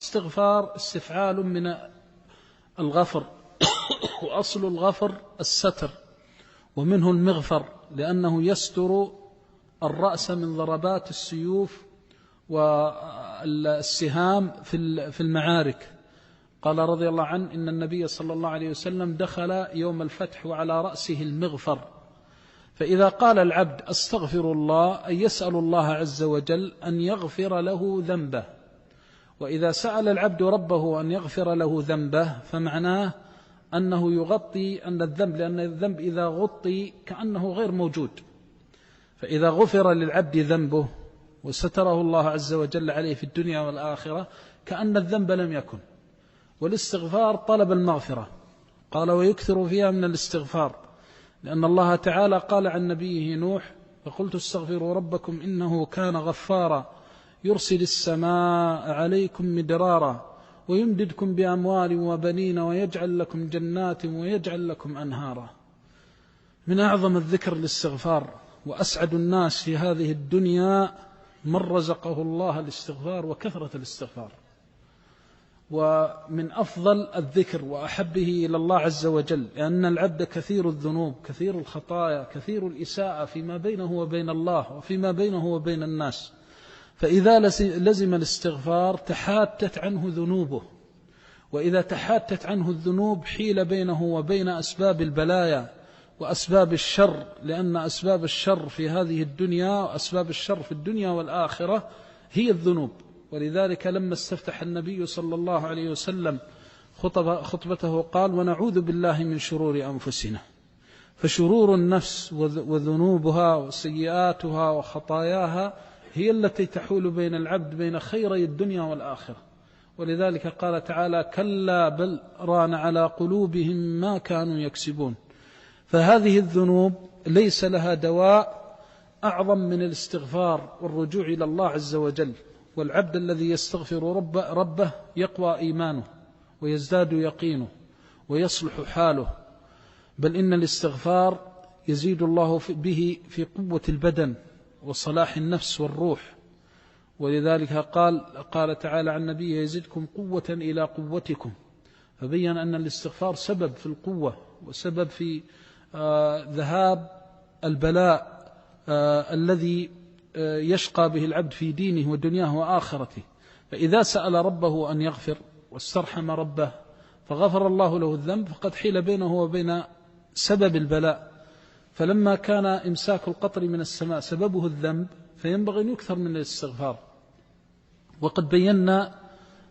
الاستغفار استفعال من الغفر وأصل الغفر الستر، ومنه المغفر لأنه يستر الرأس من ضربات السيوف والسهام في المعارك. قال رضي الله عنه إن النبي صلى الله عليه وسلم دخل يوم الفتح وعلى رأسه المغفر. فإذا قال العبد أستغفر الله أي يسأل الله عز وجل أن يغفر له ذنبه، وإذا سأل العبد ربه أن يغفر له ذنبه فمعناه أنه يغطي أن الذنب، لأن الذنب إذا غطي كأنه غير موجود. فإذا غفر للعبد ذنبه وستره الله عز وجل عليه في الدنيا والآخرة كأن الذنب لم يكن. والاستغفار طلب المغفرة، قال ويكثر فيها من الاستغفار، لأن الله تعالى قال عن نبيه نوح فقلت استغفروا ربكم إنه كان غفارا يرسل السماء عليكم مدرارا ويمددكم بأموال وبنين ويجعل لكم جنات ويجعل لكم أنهارا. من أعظم الذكر الاستغفار، وأسعد الناس في هذه الدنيا من رزقه الله الاستغفار وكثرة الاستغفار. ومن أفضل الذكر وأحبه إلى الله عز وجل، لأن العبد كثير الذنوب كثير الخطايا كثير الإساءة فيما بينه وبين الله وفيما بينه وبين الناس، فإذا لزم الاستغفار تحاتت عنه ذنوبه، وإذا تحاتت عنه الذنوب حيل بينه وبين أسباب البلايا وأسباب الشر، لأن أسباب الشر في هذه الدنيا وأسباب الشر في الدنيا والآخرة هي الذنوب. ولذلك لما استفتح النبي صلى الله عليه وسلم خطبته قال ونعوذ بالله من شرور أنفسنا، فشرور النفس وذنوبها وسيئاتها وخطاياها هي التي تحول بين العبد بين خيري الدنيا والآخرة. ولذلك قال تعالى كلا بل ران على قلوبهم ما كانوا يكسبون. فهذه الذنوب ليس لها دواء أعظم من الاستغفار والرجوع إلى الله عز وجل. والعبد الذي يستغفر ربه يقوى إيمانه ويزداد يقينه ويصلح حاله، بل إن الاستغفار يزيد الله به في قوة البدن وصلاح النفس والروح. ولذلك قال تعالى عن نبيه يزدكم قوة إلى قوتكم، فبين أن الاستغفار سبب في القوة وسبب في ذهاب البلاء الذي يشقى به العبد في دينه ودنياه وآخرته. فإذا سأل ربه أن يغفر واسترحم ربه فغفر الله له الذنب فقد حيل بينه وبين سبب البلاء. فلما كان إمساك القطر من السماء سببه الذنب فينبغي أن يكثر من الاستغفار، وقد بينا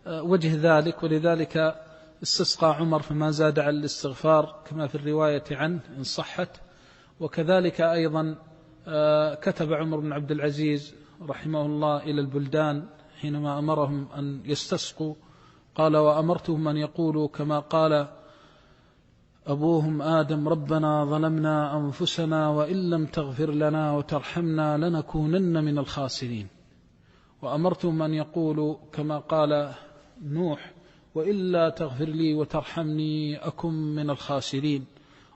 وجه ذلك. ولذلك استسقى عمر فما زاد على الاستغفار كما في الرواية عنه إن صحت. وكذلك أيضا كتب عمر بن عبد العزيز رحمه الله إلى البلدان حينما أمرهم أن يستسقوا قال وأمرتهم أن يقولوا كما قال أبوهم آدم ربنا ظلمنا أنفسنا وإن لم تغفر لنا وترحمنا لنكونن من الخاسرين. وأمرتهم أن يقولوا كما قال نوح وإلا تغفر لي وترحمني أكن من الخاسرين.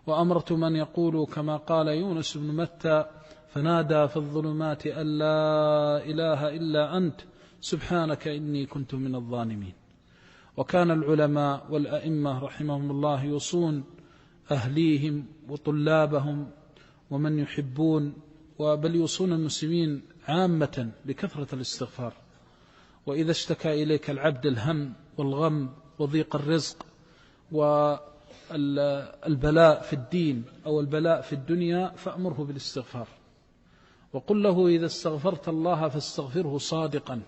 وأمرتهم أن يقولوا كما قال يونس بن متى فنادى في الظلمات أن لا إله إلا أنت سبحانك إني كنت من الظالمين. وكان العلماء والأئمة رحمهم الله يوصون أهليهم وطلابهم ومن يحبون بل يوصون المسلمين عامة بكثرة الاستغفار. وإذا اشتكى إليك العبد الهم والغم وضيق الرزق والبلاء في الدين أو البلاء في الدنيا فأمره بالاستغفار، وقل له إذا استغفرت الله فاستغفره صادقا،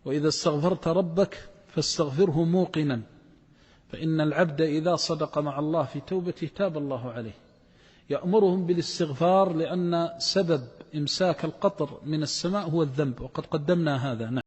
وإذا استغفرت ربك فاستغفره موقنا، فإن العبد إذا صدق مع الله في توبته تاب الله عليه. يأمرهم بالاستغفار لأن سبب إمساك القطر من السماء هو الذنب، وقد قدمنا هذا.